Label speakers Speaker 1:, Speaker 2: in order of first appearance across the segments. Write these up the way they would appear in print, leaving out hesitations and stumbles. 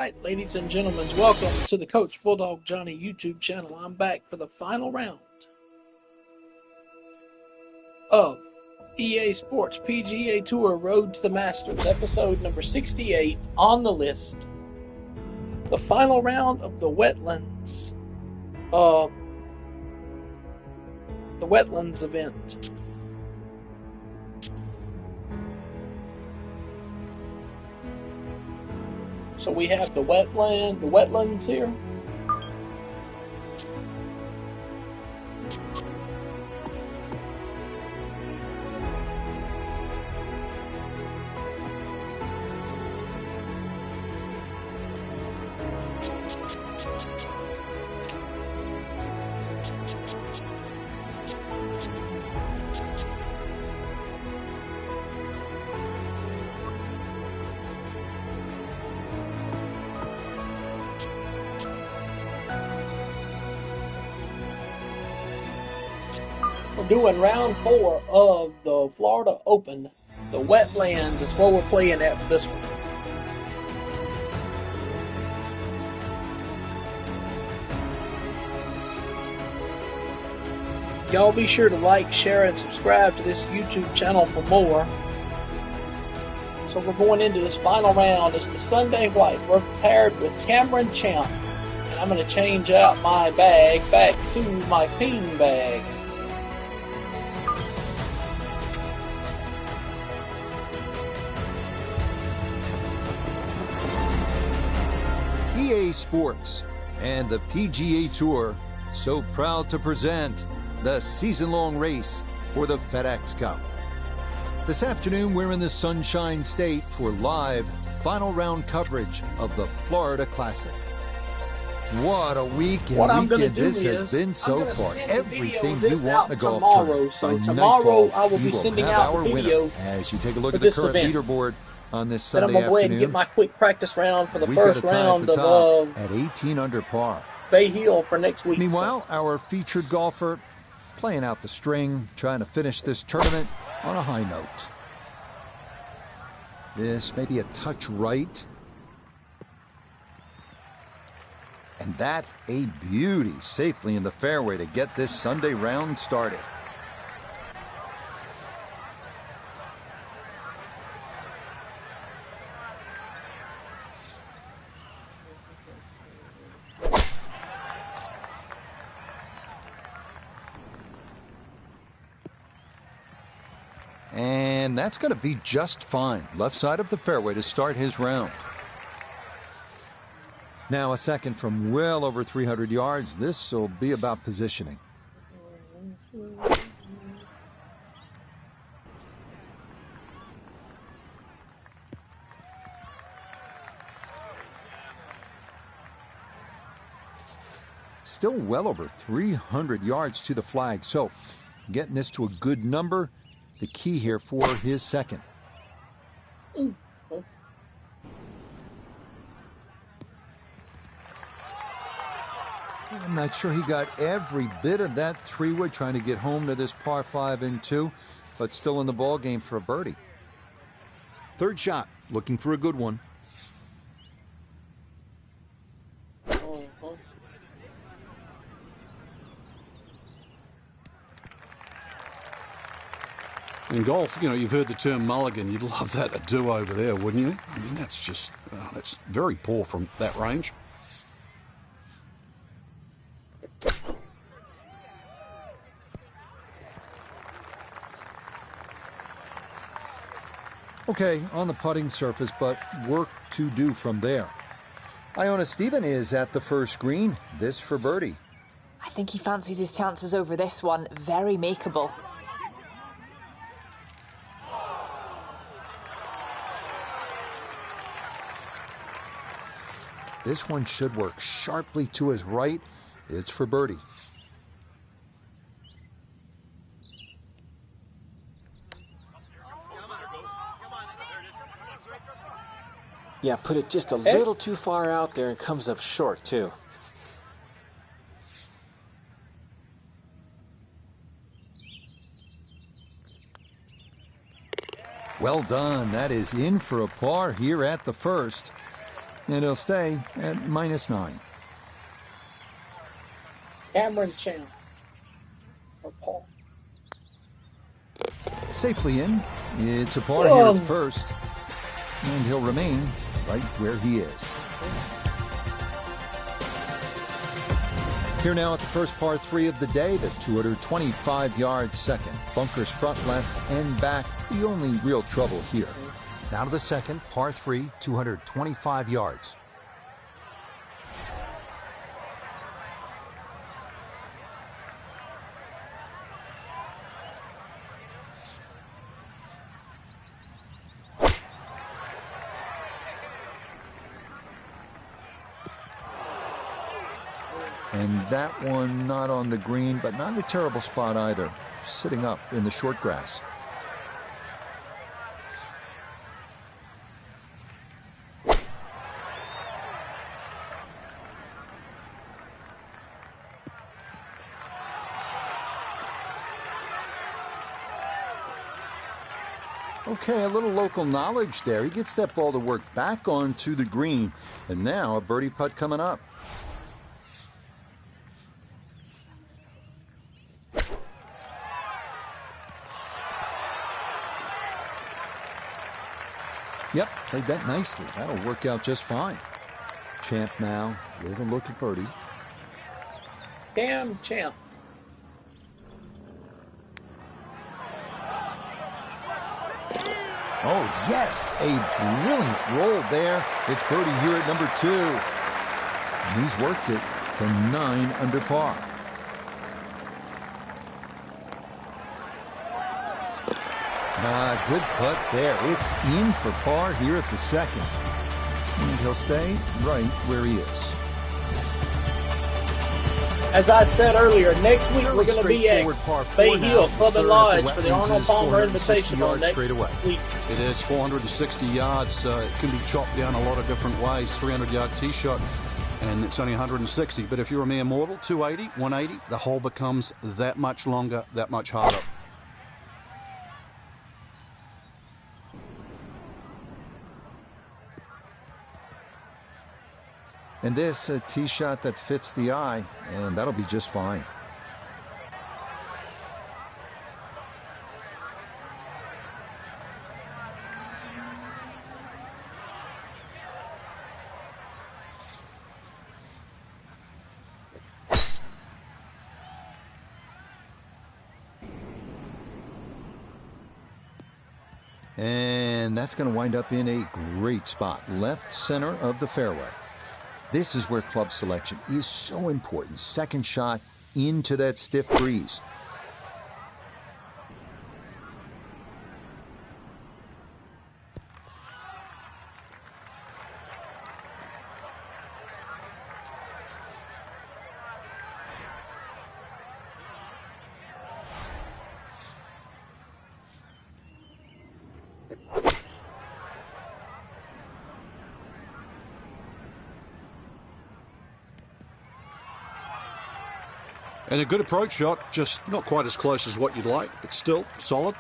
Speaker 1: Right, ladies and gentlemen, welcome to the Coach Bulldog Johnny YouTube channel. I'm back for the final round of EA Sports PGA Tour Road to the Masters, episode number 68 on the list. The final round of the Wetlands event. So we have the wetlands here. We're doing round 4 of the Florida Open. The Wetlands is where we're playing at for this one. Y'all be sure to like, share, and subscribe to this YouTube channel for more. So we're going into this final round. It's the Sunday White. We're paired with Cameron Champ. And I'm going to change out my bag back to my ping bag.
Speaker 2: EA Sports and the PGA Tour so proud to present the season-long race for the FedEx Cup. This afternoon, we're in the Sunshine State for live final round coverage of the Florida Classic. What a week and weekend this has been so far. Everything you want in a golf tournament.
Speaker 1: So tomorrow I will be sending out the video
Speaker 2: as you take a look at the current leaderboard on this Sunday afternoon.
Speaker 1: And I'm going to go ahead and get my quick practice round for the first round of
Speaker 2: at 18 under par.
Speaker 1: Bay Hill for next week.
Speaker 2: Meanwhile, our featured golfer playing out the string, trying to finish this tournament on a high note. This may be a touch right. And that a beauty, safely in the fairway to get this Sunday round started. And that's going to be just fine. Left side of the fairway to start his round. Now a second from well over 300 yards. This will be about positioning. Still well over 300 yards to the flag. So getting this to a good number, the key here for his second. I'm not sure he got every bit of that three-wood trying to get home to this par 5 and 2, but still in the ball game for a birdie. Third shot, looking for a good one.
Speaker 3: In golf, you know, you've heard the term mulligan. You'd love that, a do-over there, wouldn't you? I mean, that's just, that's very poor from that range.
Speaker 2: Okay, on the putting surface, but work to do from there. Iona Stephen is at the first green. This for birdie.
Speaker 4: I think he fancies his chances over this one. Very makeable.
Speaker 2: This one should work sharply to his right. It's for birdie.
Speaker 5: Yeah, put it just a little too far out there and comes up short, too.
Speaker 2: Well done. That is in for a par here at the first. and he'll stay at -9.
Speaker 1: Cameron Champ for Paul.
Speaker 2: Safely in. It's a par here at the first, and he'll remain right where he is. Here now at the first par 3 of the day, the 225-yard second. Bunkers front, left, and back, the only real trouble here. Now to the second, par 3, 225 yards. And that one not on the green, but not a terrible spot either. Sitting up in the short grass. Okay, a little local knowledge there. He gets that ball to work back onto the green. And now a birdie putt coming up. Yep, played that nicely. That'll work out just fine. Champ now with a look at birdie.
Speaker 1: Cam Champ.
Speaker 2: Oh, yes, a brilliant roll there. It's birdie here at number 2. And he's worked it to 9 under par. Good putt there. It's in for par here at the second. And he'll stay right where he is.
Speaker 1: As I said earlier, next week we're going to be at Bay Hill Club and Lodge for the Arnold Palmer Invitational next week.
Speaker 3: It is 460 yards. It can be chopped down a lot of different ways. 300-yard tee shot, and it's only 160. But if you're a mere mortal, 280, 180, the hole becomes that much longer, that much harder.
Speaker 2: And this, a tee shot that fits the eye, and that'll be just fine. And that's going to wind up in a great spot, left center of the fairway. This is where club selection is so important. Second shot into that stiff breeze.
Speaker 3: And a good approach shot, just not quite as close as what you'd like, but still solid.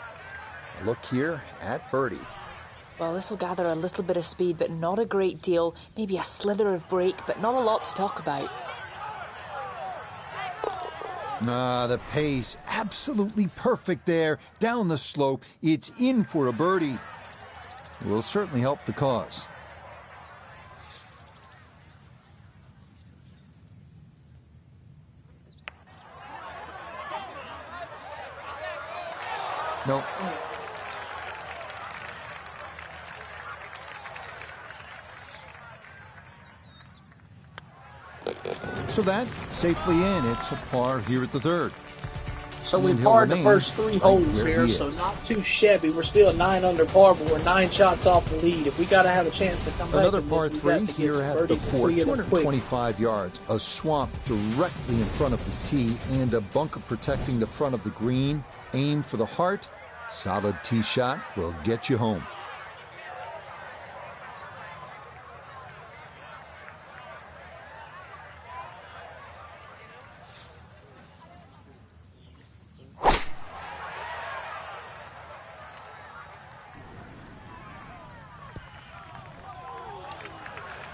Speaker 2: A look here at birdie.
Speaker 4: Well, this will gather a little bit of speed, but not a great deal. Maybe a slither of break, but not a lot to talk about.
Speaker 2: The pace, absolutely perfect there. Down the slope, it's in for a birdie. It will certainly help the cause. Nope. So that safely in. It's a par here at the third.
Speaker 1: So we parred the first 3 holes here, so not too shabby. We're still at 9 under par, but we're 9 shots off the lead. If we got to have a chance to come back,
Speaker 2: another par 3 here at the fourth, 225 yards, a swamp directly in front of the tee, and a bunker protecting the front of the green. Aim for the heart. Solid tee shot will get you home.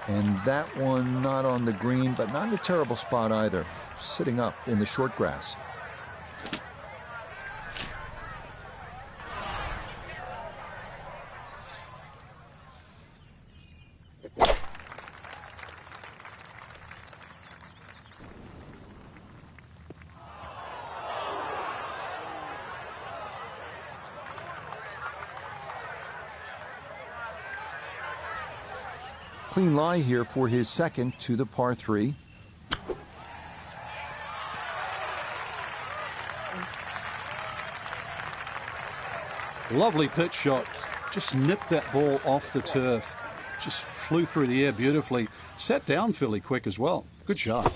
Speaker 2: And that one not on the green, but not in a terrible spot either. Sitting up in the short grass. Clean lie here for his second to the par 3.
Speaker 3: Lovely pitch shot. Just nipped that ball off the turf. Just flew through the air beautifully. Sat down fairly quick as well. Good shot.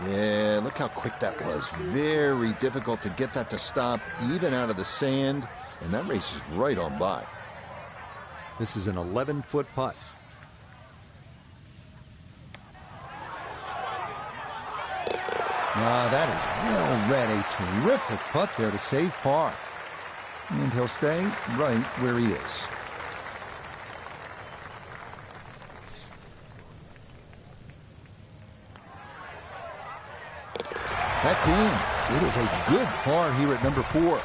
Speaker 2: Yeah, look how quick that was. Very difficult to get that to stop, even out of the sand. And that race is right on by.
Speaker 6: This is an 11-foot putt.
Speaker 2: That is well read. A terrific putt there to save par. And he'll stay right where he is. That's in. It is a good par here at number 4.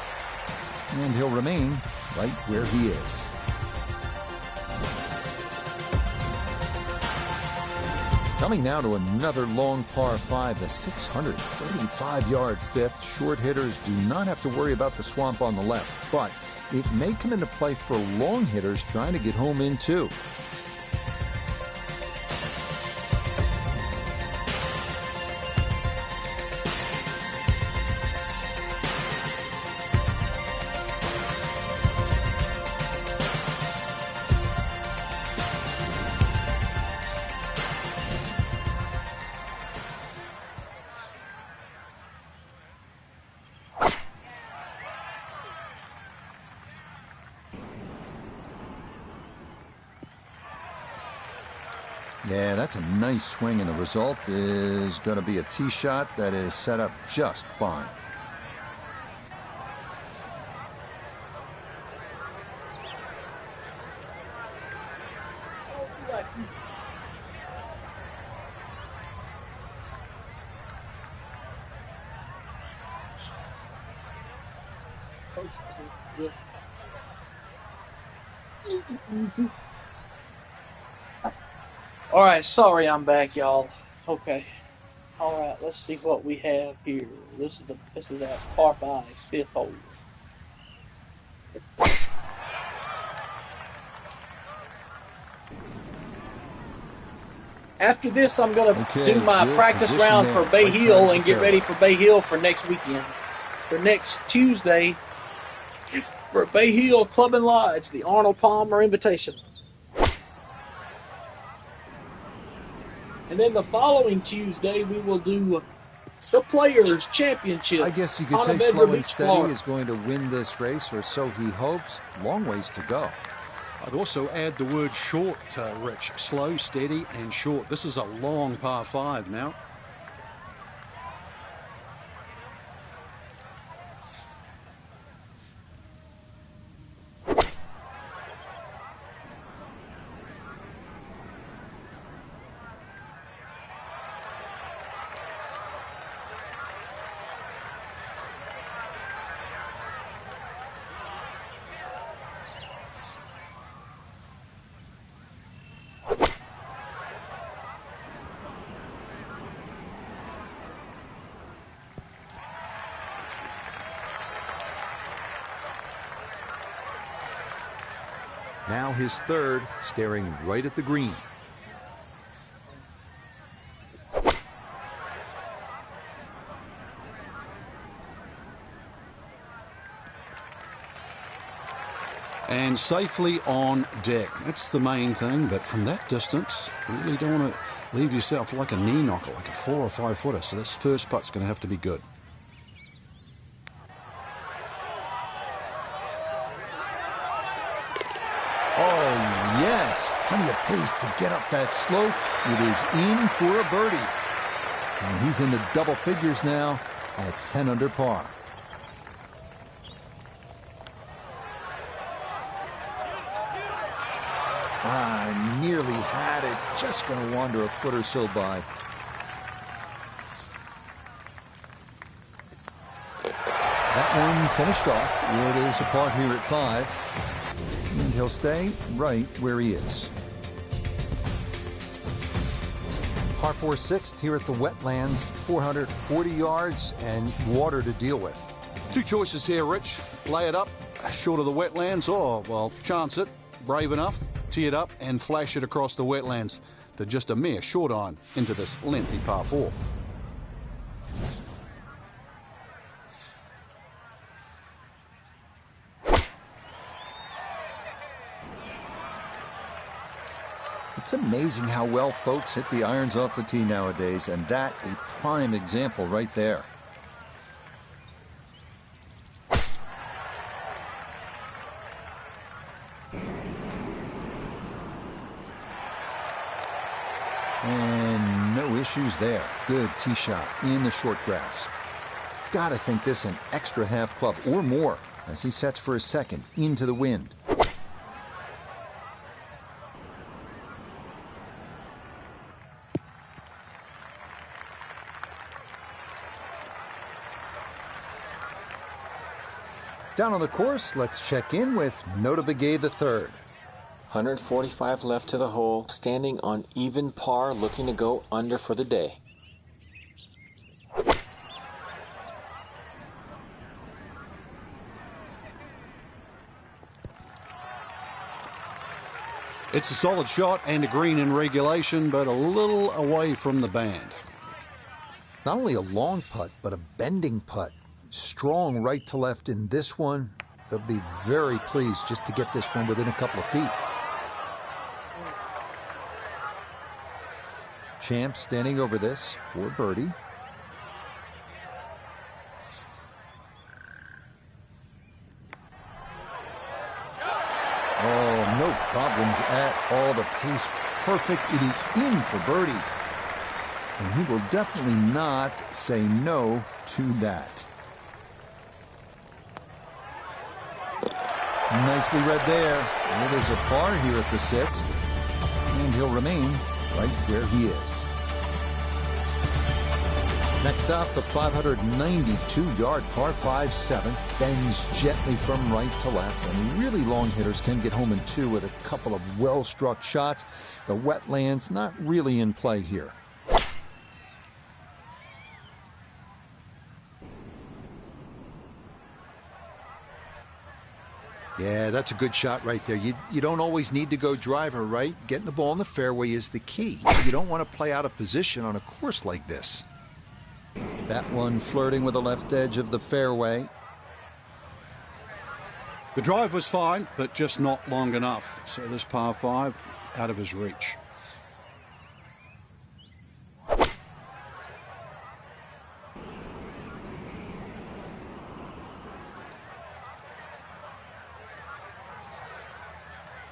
Speaker 2: And he'll remain right where he is. Coming now to another long par 5, the 635-yard fifth. Short hitters do not have to worry about the swamp on the left, but it may come into play for long hitters trying to get home in too. Yeah, that's a nice swing, and the result is going to be a tee shot that is set up just fine.
Speaker 1: All right, sorry I'm back, y'all. Okay. All right, let's see what we have here. This is that par 5, 5th hole. After this, I'm going to do my practice round for Bay Hill and get ready for Bay Hill for next weekend. For next Tuesday, for Bay Hill Club and Lodge, the Arnold Palmer Invitation. And then the following Tuesday, we will do the Players' Championship.
Speaker 2: I guess you could say Slow and Steady is going to win this race, or so he hopes. Long ways to go.
Speaker 3: I'd also add the word short, Rich. Slow, steady, and short. This is a long par 5 now.
Speaker 2: Now his third, staring right at the green.
Speaker 3: And safely on deck. That's the main thing, but from that distance, you really don't want to leave yourself like a knee knocker, like a 4 or 5 footer. So this first putt's going to have to be good.
Speaker 2: Oh, yes. Plenty of pace to get up that slope. It is in for a birdie. And he's in the double figures now at 10 under par. Nearly had it. Just going to wander a foot or so by. That one finished off. It is a par here at 5. And he'll stay right where he is. Par 4 sixth here at the Wetlands. 440 yards and water to deal with.
Speaker 3: Two choices here, Rich. Lay it up short of the wetlands, or, well, chance it. Brave enough, tee it up and flash it across the wetlands to just a mere short iron into this lengthy par 4.
Speaker 2: It's amazing how well folks hit the irons off the tee nowadays, and that a prime example right there. And no issues there. Good tee shot in the short grass. Gotta think this an extra half club or more as he sets for a second into the wind. Down on the course, let's check in with Nota Begay III.
Speaker 5: 145 left to the hole, standing on even par, looking to go under for the day.
Speaker 3: It's a solid shot and a green in regulation, but a little away from the band.
Speaker 2: Not only a long putt, but a bending putt. Strong right to left in this one. They'll be very pleased just to get this one within a couple of feet. Champ standing over this for birdie. Oh, no problems at all. The pace perfect. It is in for birdie. And he will definitely not say no to that. Nicely read there. It is a par here at the 6th. And he'll remain right where he is. Next up, the 592-yard par 5/7 bends gently from right to left, and really long hitters can get home in 2 with a couple of well-struck shots. The Wetlands not really in play here. Yeah, that's a good shot right there. You don't always need to go driver, right? Getting the ball in the fairway is the key. You don't want to play out of position on a course like this. That one flirting with the left edge of the fairway.
Speaker 3: The drive was fine, but just not long enough. So this par 5 out of his reach.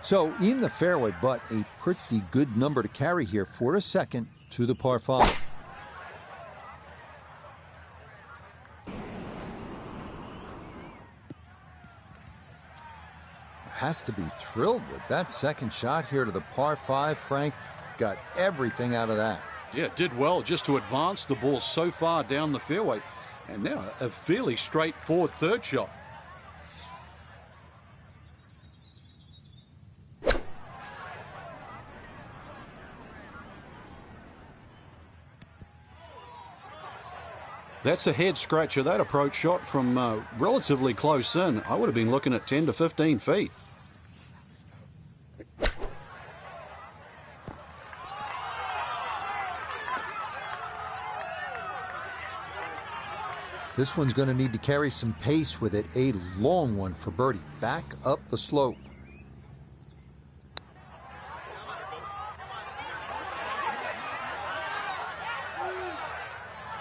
Speaker 2: So in the fairway, but a pretty good number to carry here for a second to the par 5. Has to be thrilled with that second shot here to the par 5. Frank got everything out of that.
Speaker 3: Yeah, did well just to advance the ball so far down the fairway. And now a fairly straightforward third shot. That's a head scratcher, that approach shot from relatively close in. I would have been looking at 10 to 15 feet.
Speaker 2: This one's going to need to carry some pace with it. A long one for birdie. Back up the slope.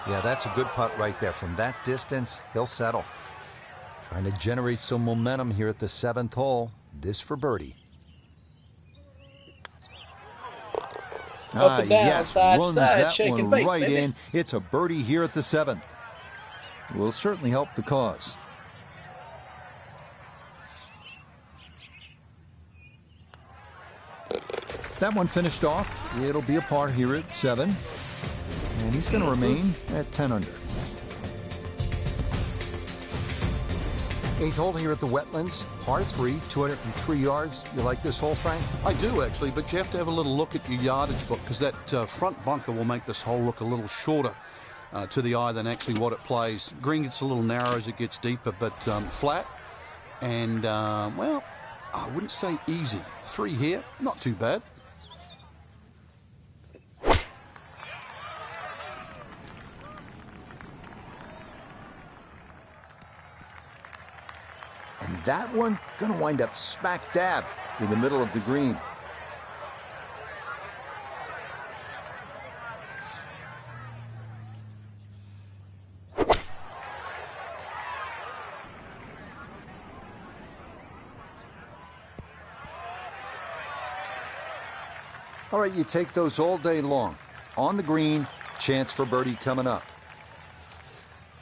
Speaker 2: Yeah, that's a good putt right there. From that distance, he'll settle. Trying to generate some momentum here at the 7th hole. This for birdie.
Speaker 1: Up and down,
Speaker 2: yes,
Speaker 1: side to
Speaker 2: runs
Speaker 1: side,
Speaker 2: that
Speaker 1: shake
Speaker 2: one
Speaker 1: and bake,
Speaker 2: right
Speaker 1: baby.
Speaker 2: in. It's a birdie here at the 7th. Will certainly help the cause. That one finished off. It'll be a par here at 7. And he's going to remain at 10 under. 8th hole here at the Wetlands, par 3, 203 yards. You like this hole, Frank?
Speaker 3: I do, actually, but you have to have a little look at your yardage book, because that front bunker will make this hole look a little shorter to the eye than actually what it plays. Green gets a little narrow as it gets deeper, but flat and, well, I wouldn't say easy. 3 here, not too bad.
Speaker 2: And that one going to wind up smack dab in the middle of the green. All right, you take those all day long. On the green, chance for birdie coming up.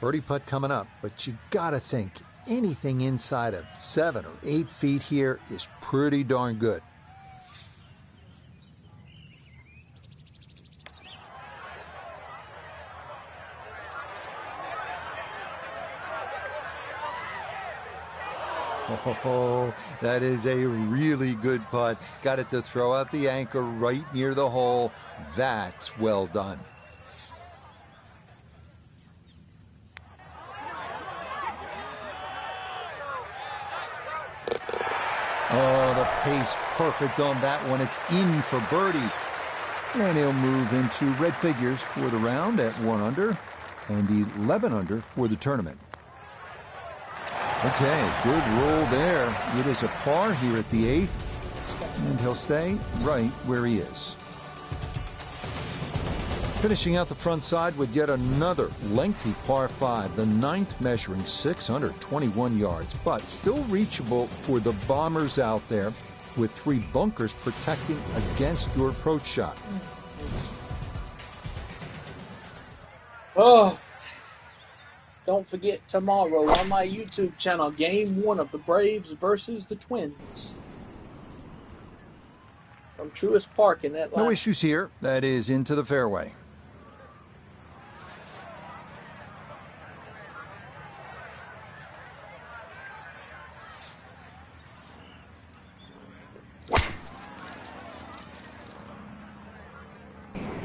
Speaker 2: Birdie putt coming up, but you got to think anything inside of 7 or 8 feet here is pretty darn good. Oh, that is a really good putt. Got it to throw out the anchor right near the hole. That's well done. Oh, the pace perfect on that one. It's in for birdie. And he'll move into red figures for the round at 1 under and 11 under for the tournament. Okay, good roll there. It is a par here at the 8th, and he'll stay right where he is. Finishing out the front side with yet another lengthy par 5, the 9th measuring 621 yards, but still reachable for the bombers out there with 3 bunkers protecting against your approach shot.
Speaker 1: Oh, don't forget tomorrow on my YouTube channel, Game 1 of the Braves versus the Twins. From Truist Park in Atlanta.
Speaker 2: No issues here. That is into the fairway.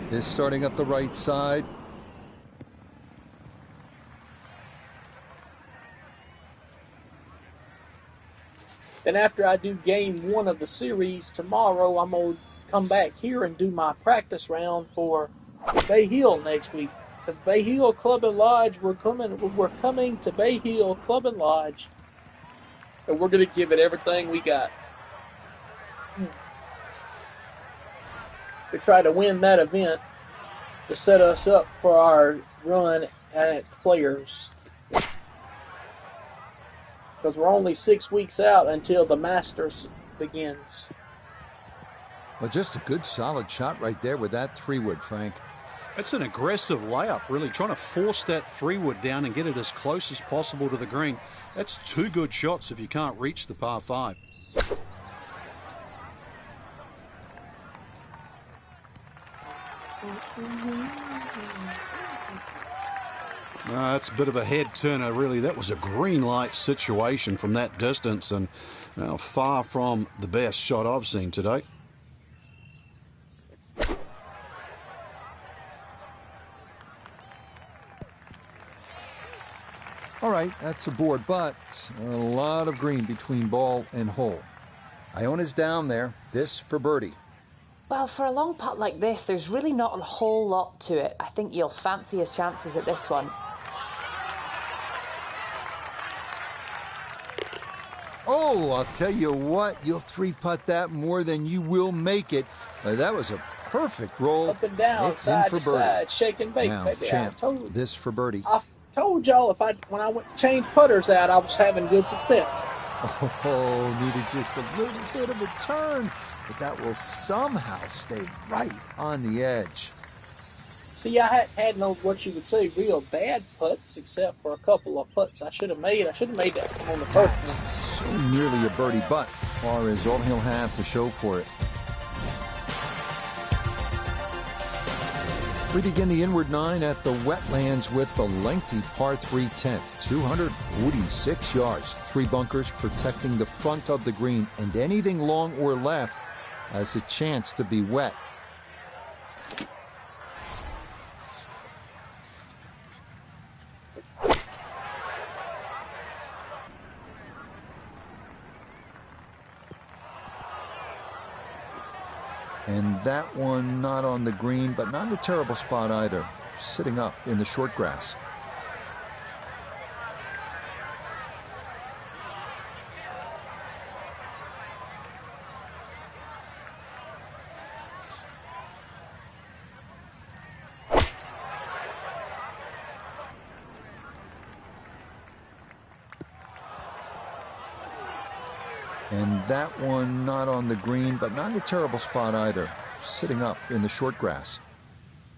Speaker 2: This starting up the right side.
Speaker 1: Then after I do Game 1 of the series tomorrow, I'm going to come back here and do my practice round for Bay Hill next week. Because Bay Hill Club and Lodge, we're coming to Bay Hill Club and Lodge, and we're going to give it everything we got. To try to win that event to set us up for our run at Players. Because we're only 6 weeks out until the Masters begins.
Speaker 2: Well, just a good solid shot right there with that 3-wood, Frank.
Speaker 3: It's an aggressive layup, really, trying to force that 3-wood down and get it as close as possible to the green. That's 2 good shots if you can't reach the par 5. No, that's a bit of a head turner, really. That was a green light situation from that distance, and far from the best shot I've seen today.
Speaker 2: All right, that's a board, but a lot of green between ball and hole. Iona's down there. This for birdie.
Speaker 4: Well, for a long putt like this, there's really not a whole lot to it. I think you'll fancy his chances at this one.
Speaker 2: Oh, I'll tell you what, you'll 3-putt that more than you will make it. That was a perfect roll.
Speaker 1: Up and down,
Speaker 2: it's
Speaker 1: side
Speaker 2: in for
Speaker 1: to
Speaker 2: birdie.
Speaker 1: side, shake and bake,
Speaker 2: Now,
Speaker 1: baby.
Speaker 2: champ,
Speaker 1: I told,
Speaker 2: this for birdie.
Speaker 1: I told y'all when I went change putters out, I was having good success.
Speaker 2: Oh, needed just a little bit of a turn, but that will somehow stay right on the edge.
Speaker 1: See, I had no, what you would say, real bad putts, except for a couple of putts I should have made. I should have made that one on the first one.
Speaker 2: So nearly a birdie, but far as all he'll have to show for it. We begin the inward 9 at the Wetlands with the lengthy par 3 10th, 246 yards. 3 bunkers protecting the front of the green, and anything long or left has a chance to be wet. And that one not on the green, but not in a terrible spot either. Sitting up in the short grass. And that one not on the green, but not in a terrible spot either. Sitting up in the short grass.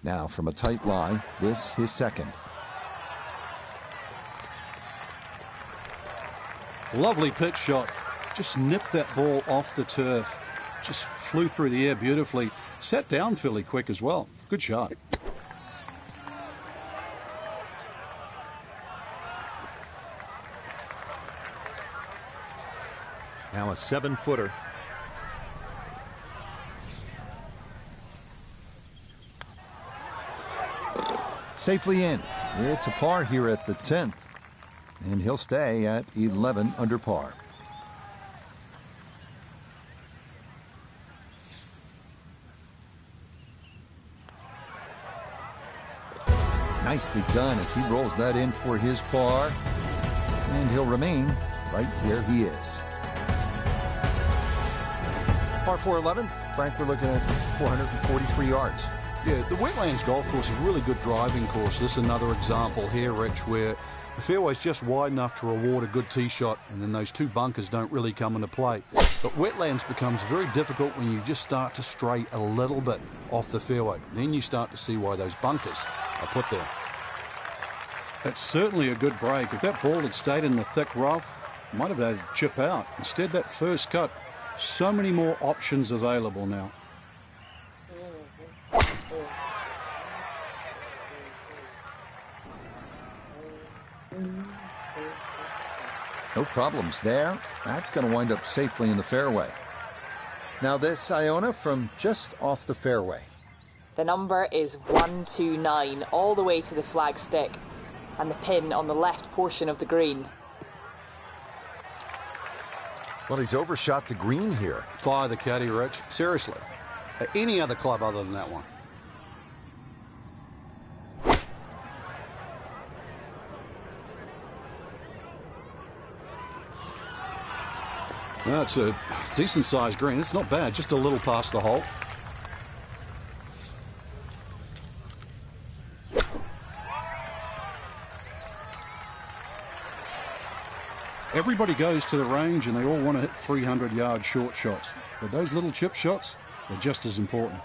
Speaker 2: Now from a tight lie, this his second.
Speaker 3: Lovely pitch shot. Just nipped that ball off the turf. Just flew through the air beautifully. Sat down fairly quick as well. Good shot.
Speaker 6: Now a 7-footer.
Speaker 2: Safely in. It's a par here at the 10th. And he'll stay at 11 under par. Nicely done as he rolls that in for his par. And he'll remain right where he is. Par 4 11. Frank, we're looking at 443 yards.
Speaker 3: Yeah, the Wetlands golf course is a really good driving course. This is another example here, Rich, where the fairway's just wide enough to reward a good tee shot, and then those 2 bunkers don't really come into play. But Wetlands becomes very difficult when you just start to stray a little bit off the fairway. Then you start to see why those bunkers are put there. That's certainly a good break. If that ball had stayed in the thick rough, it might have had to chip out. Instead, that first cut, so many more options available now.
Speaker 2: No problems there. That's going to wind up safely in the fairway. Now this, Iona, from just off the fairway.
Speaker 4: The number is 129, all the way to the flagstick, and the pin on the left portion of the green.
Speaker 6: Well, he's overshot the green here.
Speaker 3: Fire the caddy, Rich. Seriously. Any other club other than that one. That's a decent-sized green. It's not bad, just a little past the hole. Everybody goes to the range and they all want to hit 300-yard short shots. But those little chip shots are just as important.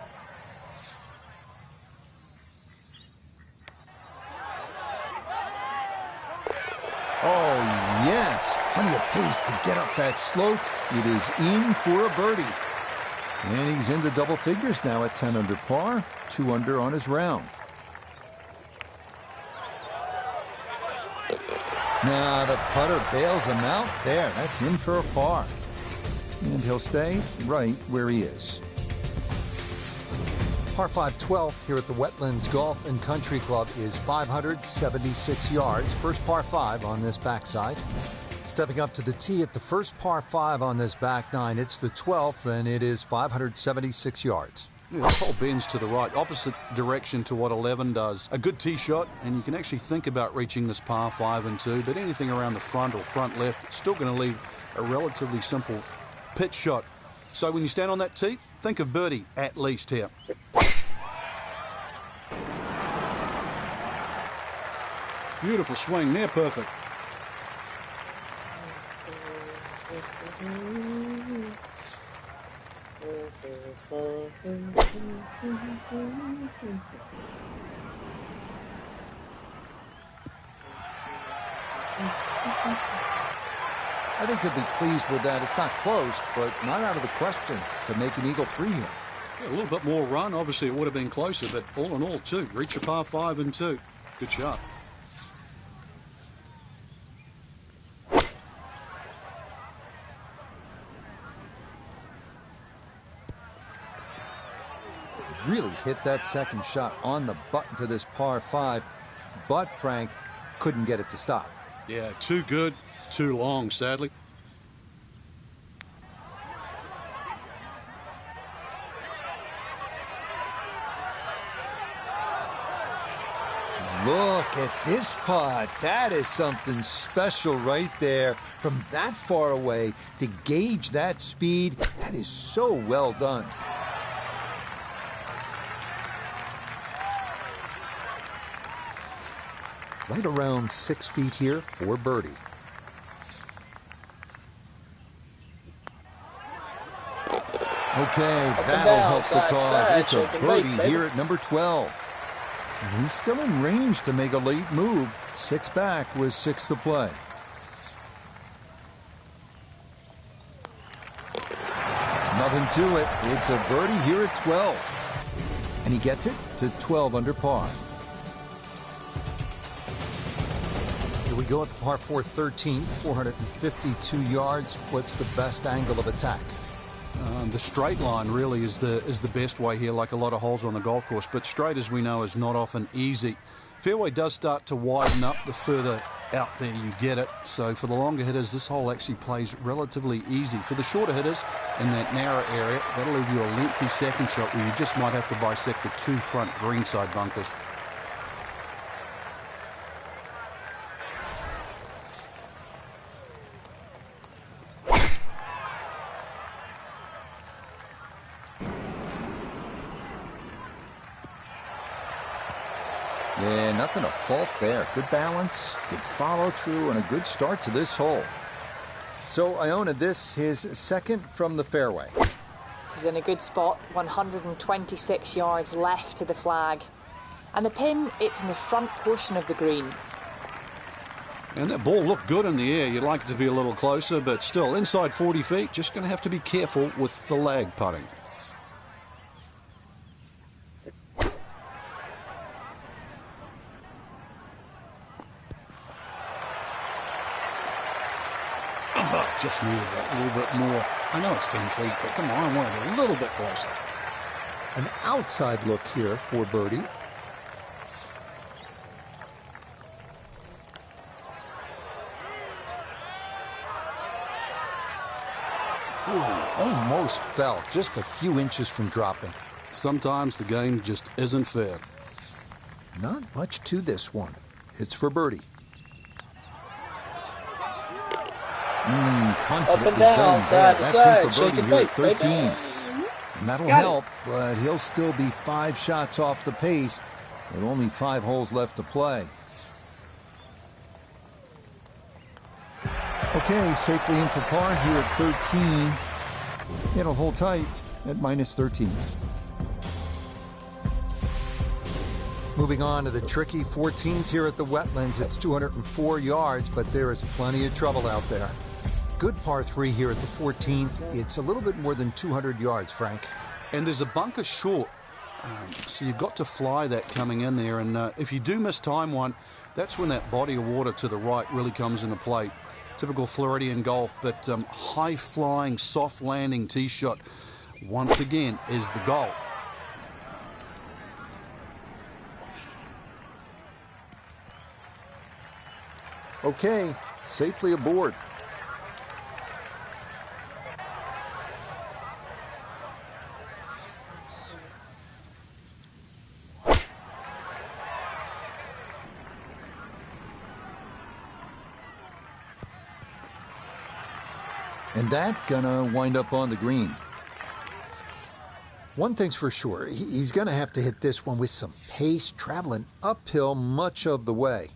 Speaker 2: Oh, yes. Plenty of pace to get up that slope. It is in for a birdie. And he's into double figures now at 10 under par, 2 under on his round. Now the putter bails him out. There, that's in for a par. And he'll stay right where he is. Par 5 12 here at the Wetlands Golf and Country Club is 576 yards. First par 5 on this backside. Stepping up to the tee at the first par 5 on this back 9. It's the 12th, and it is 576 yards.
Speaker 3: Yeah, this hole bends to the right, opposite direction to what 11 does. A good tee shot, and you can actually think about reaching this par 5 and 2, but anything around the front or front left, it's still going to leave a relatively simple pitch shot. So when you stand on that tee, think of birdie at least here. Beautiful swing, near perfect.
Speaker 2: I think he'll be pleased with that. It's not close, but not out of the question to make an eagle 3 here.
Speaker 3: A little bit more run. Obviously, it would have been closer, but all in all, 2. Reach a par 5 and 2. Good shot.
Speaker 2: Really hit that second shot on the button to this par 5, but Frank couldn't get it to stop.
Speaker 3: Yeah, too good, too long, sadly.
Speaker 2: Look at this putt. That is something special right there. From that far away to gauge that speed, that is so well done. Right around 6 feet here for birdie. Okay, that'll help the cause. It's a birdie here at number 12. And he's still in range to make a late move. 6 back with 6 to play. Nothing to it. It's a birdie here at 12. And he gets it to 12 under par. Here we go at the par 4 13, 452 yards. What's the best angle of attack?
Speaker 3: The straight line really is the best way here, like a lot of holes on the golf course. But straight, as we know, is not often easy. Fairway does start to widen up the further out there you get it. So for the longer hitters, this hole actually plays relatively easy. For the shorter hitters in that narrow area, that'll leave you a lengthy second shot where you just might have to bisect the 2 front greenside bunkers.
Speaker 2: Yeah, nothing to fault there. Good balance, good follow through, and a good start to this hole. So Iona, this his second from the fairway.
Speaker 4: He's in a good spot, 126 yards left to the flag. And the pin, it's in the front portion of the green.
Speaker 3: And that ball looked good in the air. You'd like it to be a little closer, but still inside 40 feet. Just going to have to be careful with the lag putting. Just needed that little bit more. I know it's 10 feet, but come on, I want it a little bit closer.
Speaker 2: An outside look here for birdie. Ooh, almost fell, just a few inches from dropping.
Speaker 3: Sometimes the game just isn't fair.
Speaker 2: Not much to this one. It's for birdie. Confidently
Speaker 1: Up and down,
Speaker 2: done
Speaker 1: side
Speaker 2: there.
Speaker 1: to
Speaker 2: That's
Speaker 1: side,
Speaker 2: in for birdie
Speaker 1: shake
Speaker 2: here
Speaker 1: and
Speaker 2: at
Speaker 1: bake,
Speaker 2: 13.
Speaker 1: baby.
Speaker 2: And that'll
Speaker 1: Got it.
Speaker 2: help, but he'll still be 5 shots off the pace with only 5 holes left to play. Okay, safely in for par here at 13. It'll hold tight at minus 13. Moving on to the tricky 14s here at the Wetlands. It's 204 yards, but there is plenty of trouble out there. Good par 3 here at the 14th. It's a little bit more than 200 yards, Frank.
Speaker 3: And there's a bunker short, so you've got to fly that coming in there. And if you do miss time one, that's when that body of water to the right really comes into play. Typical Floridian golf, but high-flying, soft-landing tee shot, once again, is the goal.
Speaker 2: Okay, safely aboard. And that gonna wind up on the green. One thing's for sure, he's gonna have to hit this one with some pace, traveling uphill much of the way.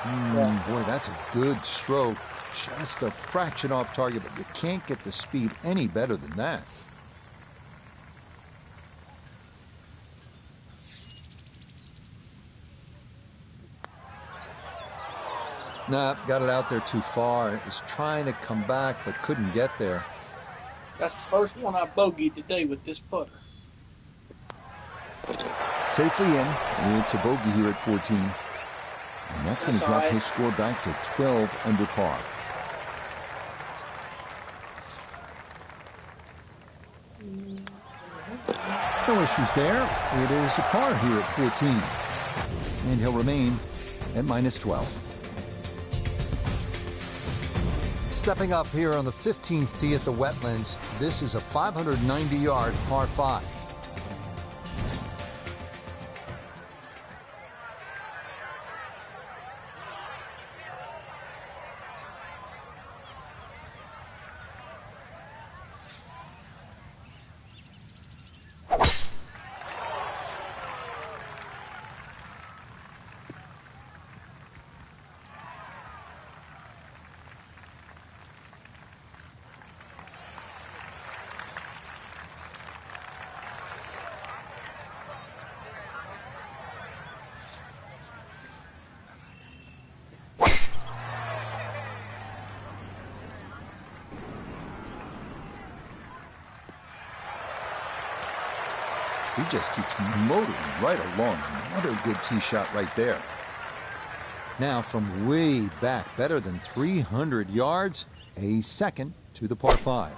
Speaker 2: Boy, that's a good stroke. Just a fraction off target, but you can't get the speed any better than that. Nah, got it out there too far. It was trying to come back, but couldn't get there.
Speaker 1: That's the first one I bogeyed today with this putter.
Speaker 2: Safely in. It's a bogey here at 14. And that's going to drop his score back to 12 under par. No issues there. It is a par here at 14. And he'll remain at -12. Stepping up here on the 15th tee at the Wetlands, this is a 590-yard par 5. He just keeps motoring right along. Another good tee shot right there. Now from way back, better than 300 yards, a second to the par 5.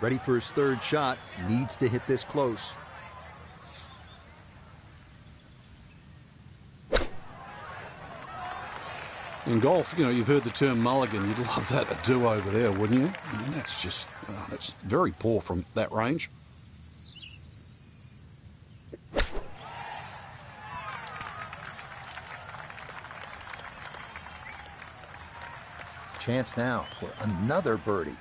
Speaker 2: Ready for his third shot. Needs to hit this close.
Speaker 3: In golf, you know, you've heard the term mulligan. You'd love that a do-over there, wouldn't you? I mean, that's just, that's very poor from that range.
Speaker 2: Chance now for another birdie.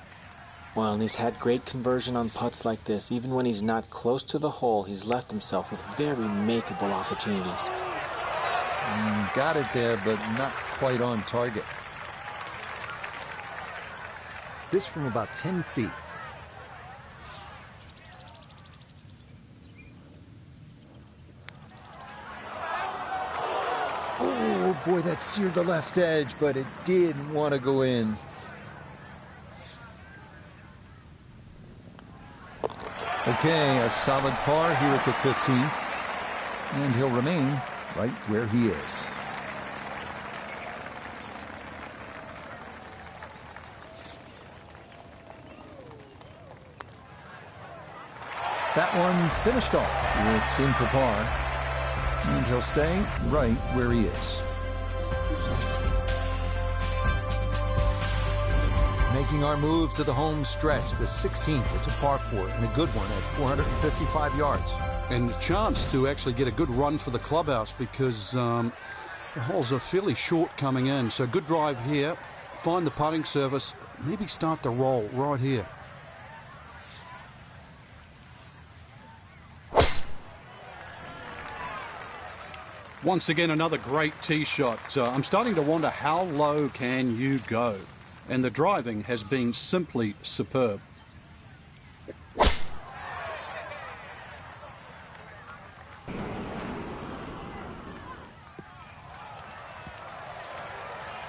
Speaker 5: Well, and he's had great conversion on putts like this. Even when he's not close to the hole, he's left himself with very makeable opportunities.
Speaker 2: Got it there, but not quite on target. This from about 10 feet. Oh, boy, that seared the left edge, but it didn't want to go in. Okay, a solid par here at the 15th, and he'll remain right where he is. That one finished off. It's in for par, and he'll stay right where he is. Making our move to the home stretch, the 16th. It's a par 4 and a good one at 455 yards.
Speaker 3: And the chance to actually get a good run for the clubhouse because the holes are fairly short coming in. So good drive here. Find the putting surface. Maybe start the roll right here. Once again, another great tee shot. I'm starting to wonder how low can you go? And the driving has been simply superb.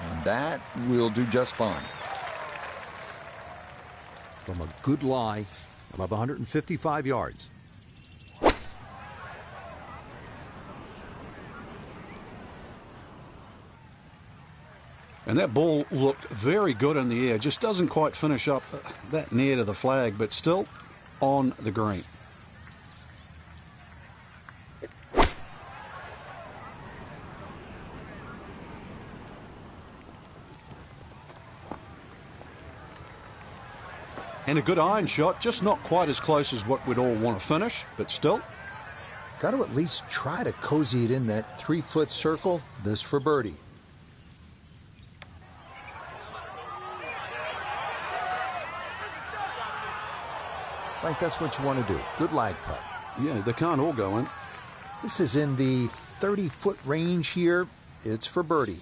Speaker 2: And that will do just fine.
Speaker 6: From a good lie of 155 yards.
Speaker 3: And that ball looked very good in the air. Just doesn't quite finish up that near to the flag, but still on the green. And a good iron shot, just not quite as close as what we'd all want to finish, but still.
Speaker 2: Got to at least try to cozy it in that 3-foot circle. This for birdie. I think that's what you want to do. Good lag putt.
Speaker 3: Yeah, they can't all go in.
Speaker 2: This is in the 30-foot range here. It's for birdie.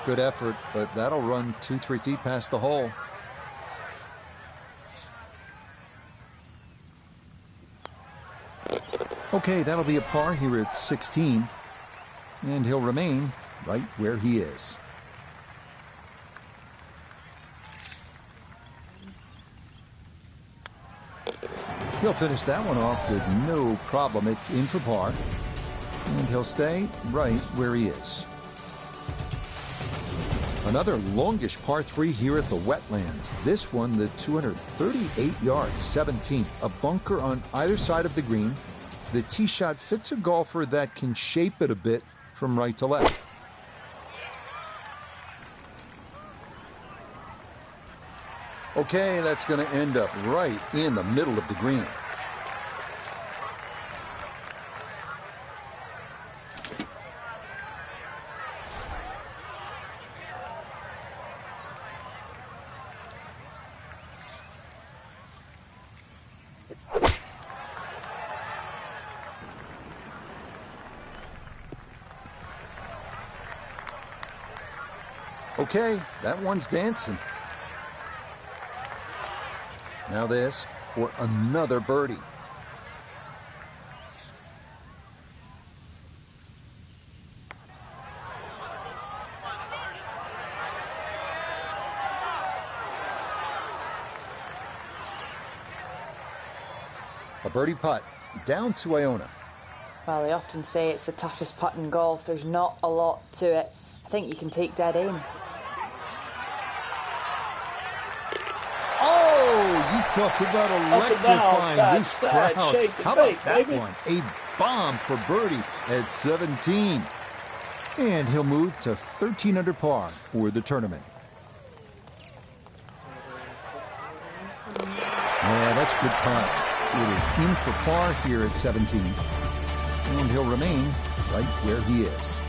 Speaker 2: Good effort, but that'll run 2-3 feet past the hole. Okay, that'll be a par here at 16. And he'll remain right where he is. He'll finish that one off with no problem. It's in for par. And he'll stay right where he is. Another longish par 3 here at the Wetlands. This one, the 238 yards, 17th. A bunker on either side of the green. The tee shot fits a golfer that can shape it a bit from right to left. Okay, that's going to end up right in the middle of the green. Okay, that one's dancing. Now this for another birdie. A birdie putt down to Iona.
Speaker 4: Well, they often say it's the toughest putt in golf. There's not a lot to it. I think you can take dead aim.
Speaker 2: Talk about electrifying this crowd. How about that one? A bomb for birdie at 17. And he'll move to 13 under par for the tournament. Yeah, that's good putt. It is in for par here at 17. And he'll remain right where he is.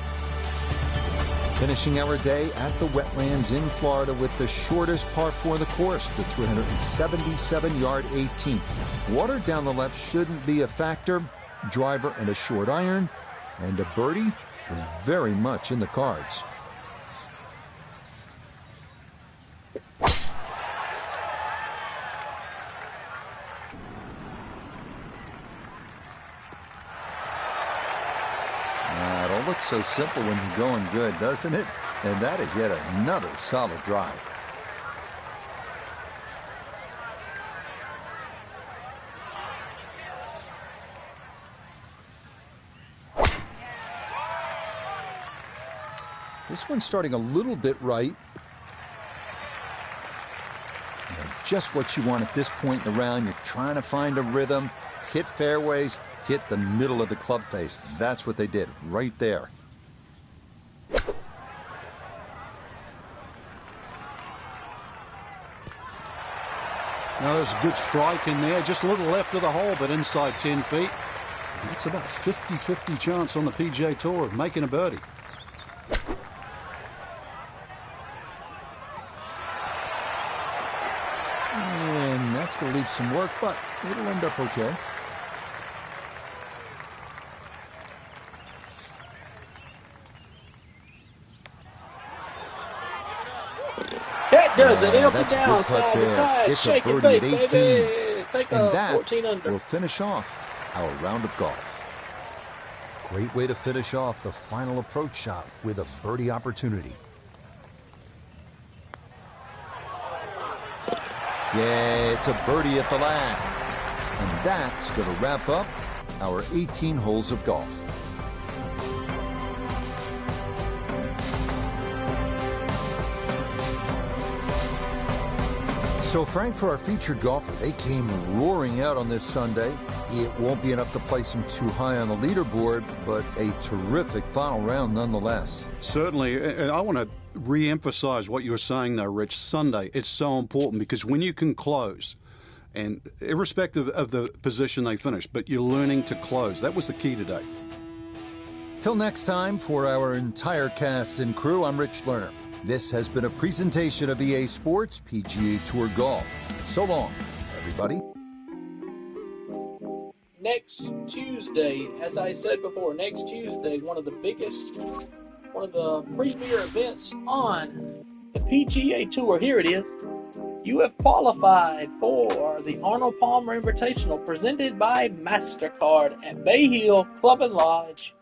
Speaker 2: Finishing our day at the Wetlands in Florida with the shortest par 4 of the course, the 377-yard 18th. Water down the left shouldn't be a factor. Driver and a short iron, and a birdie is very much in the cards. Looks so simple when you're going good, doesn't it? And that is yet another solid drive. This one's starting a little bit right. Just what you want at this point in the round. You're trying to find a rhythm, hit fairways, hit the middle of the club face. That's what they did right there.
Speaker 3: Now there's a good strike in there, just a little left of the hole, but inside 10 feet. It's about 50-50 chance on the PGA Tour of making a birdie.
Speaker 2: And that's going to leave some work, but it'll end up okay.
Speaker 1: That does it. Up and down, side to side,
Speaker 2: it's
Speaker 1: shake
Speaker 2: a
Speaker 1: and
Speaker 2: birdie
Speaker 1: bake,
Speaker 2: at 18.
Speaker 1: baby. Take
Speaker 2: And
Speaker 1: a
Speaker 2: that
Speaker 1: 14 under.
Speaker 2: will finish off our round of golf. Great way to finish off the final approach shot with a birdie opportunity. Yeah, it's a birdie at the last. And that's going to wrap up our 18 holes of golf. So, Frank, for our featured golfer, they came roaring out on this Sunday. It won't be enough to place them too high on the leaderboard, but a terrific final round nonetheless.
Speaker 3: Certainly, and I want to re-emphasize what you were saying, though, Rich. Sunday, it's so important because when you can close, and irrespective of the position they finish, but you're learning to close. That was the key today.
Speaker 2: Till next time, for our entire cast and crew, I'm Rich Lerner. This has been a presentation of EA Sports PGA Tour Golf. So long, everybody.
Speaker 1: Next Tuesday, as I said before, next Tuesday, one of the premier events on the PGA Tour. Here it is. You have qualified for the Arnold Palmer Invitational presented by MasterCard at Bay Hill Club and Lodge.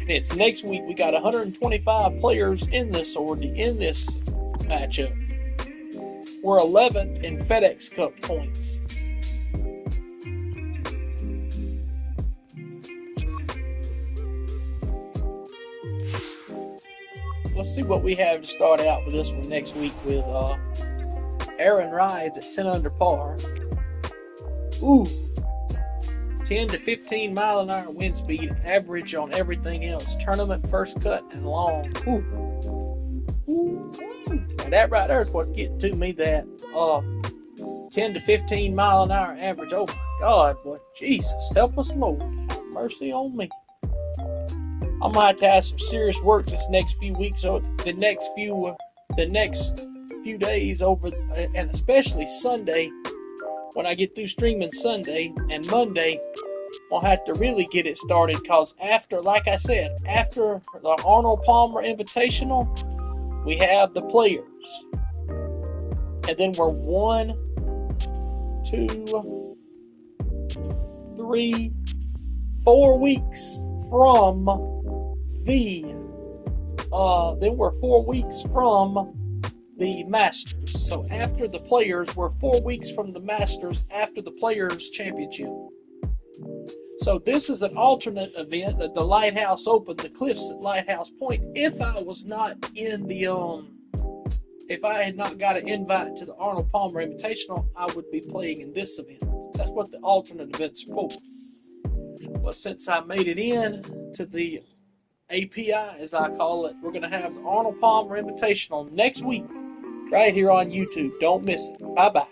Speaker 1: It's next week. We got 125 players in this matchup. We're 11th in FedEx Cup points. Let's see what we have to start out with this one next week with Aaron Rides at 10 under par. Ooh. 10 to 15 mile an hour wind speed, average on everything else. Tournament first cut and long. Ooh. Ooh. Now that right there is what's getting to me. That 10 to 15 mile an hour average. Oh my God, boy, Jesus, help us, Lord. Have mercy on me. I'm gonna have to have some serious work this next few weeks, or the next few days over, and especially Sunday. When I get through streaming Sunday and Monday, I'll have to really get it started, because like I said, after the Arnold Palmer Invitational, we have the players. And then we're 1, 2, 3, 4 weeks from then we're 4 weeks from the Masters. So after the players, we're 4 weeks from the Masters after the Players Championship. So this is an alternate event at the Lighthouse Open, the Cliffs at Lighthouse Point. If I was not in the if I had not got an invite to the Arnold Palmer Invitational, I would be playing in this event. That's what the alternate events are for. Well, since I made it in to the API, as I call it, we're going to have the Arnold Palmer Invitational next week right here on YouTube. Don't miss it. Bye-bye.